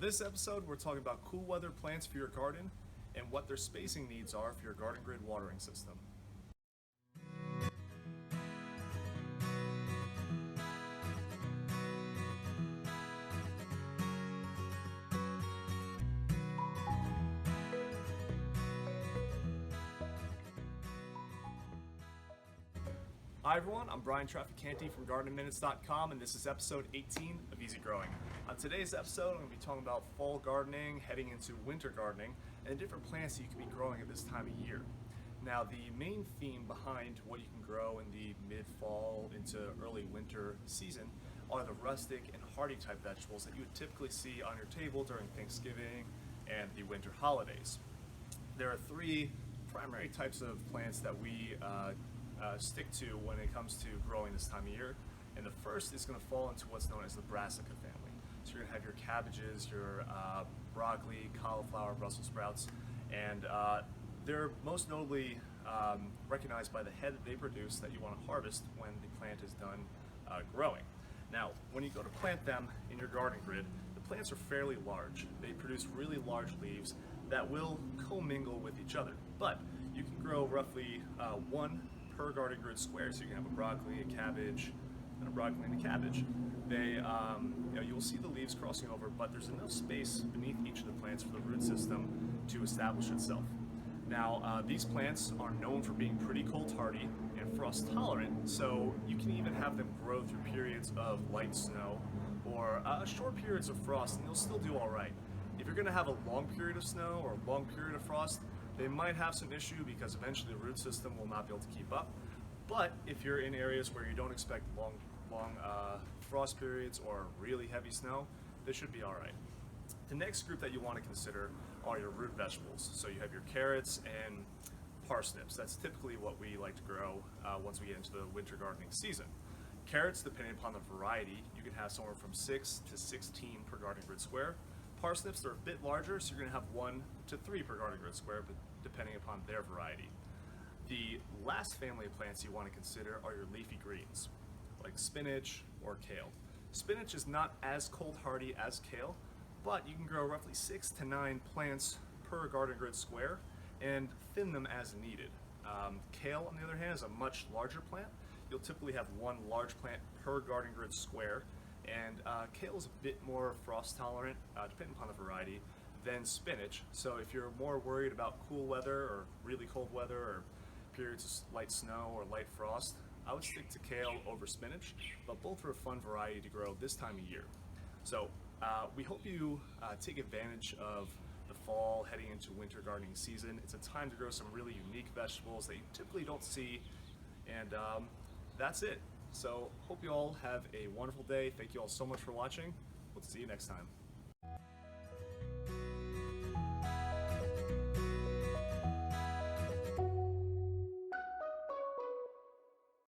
this episode, we're talking about cool weather plants for your garden and what their spacing needs are for your garden grid watering system. Hi everyone, I'm Brian Trafficanti from GardenMinutes.com, and this is episode 18 of Easy Growing. On today's episode, I'm going to be talking about fall gardening, heading into winter gardening, and different plants that you can be growing at this time of year. Now, the main theme behind what you can grow in the mid-fall into early winter season are the rustic and hardy type vegetables that you would typically see on your table during Thanksgiving and the winter holidays. There are three primary types of plants that we stick to when it comes to growing this time of year, and the first is going to fall into what's known as the Brassica family. So you're going to have your cabbages, your broccoli, cauliflower, Brussels sprouts, and they're most notably recognized by the head that they produce that you want to harvest when the plant is done growing. Now, when you go to plant them in your garden grid, the plants are fairly large. They produce really large leaves that will commingle with each other, but you can grow roughly one per garden grid square, so you can have a broccoli, a cabbage, and a broccoli and a cabbage. They, you'll see the leaves crossing over, but there's enough space beneath each of the plants for the root system to establish itself. Now, these plants are known for being pretty cold hardy and frost tolerant, so you can even have them grow through periods of light snow or short periods of frost, and they'll still do all right. If you're going to have a long period of snow or a long period of frost, they might have some issue because eventually the root system will not be able to keep up. But if you're in areas where you don't expect long frost periods or really heavy snow, they should be all right. The next group that you want to consider are your root vegetables. So you have your carrots and parsnips. That's typically what we like to grow once we get into the winter gardening season. Carrots, depending upon the variety, you can have somewhere from 6 to 16 per garden grid square. Parsnips, they're a bit larger, so you're going to have 1 to 3 per garden grid square, but depending upon their variety. The last family of plants you want to consider are your leafy greens, like spinach or kale. Spinach is not as cold hardy as kale, but you can grow roughly 6 to 9 plants per garden grid square and thin them as needed. Kale, on the other hand, is a much larger plant. You'll typically have 1 large plant per garden grid square, and kale is a bit more frost tolerant, depending upon the variety, than spinach. So if you're more worried about cool weather or really cold weather or periods of light snow or light frost, I would stick to kale over spinach, but both are a fun variety to grow this time of year. So we hope you take advantage of the fall heading into winter gardening season. It's a time to grow some really unique vegetables that you typically don't see, and that's it. So hope you all have a wonderful day. Thank you all so much for watching. We'll see you next time.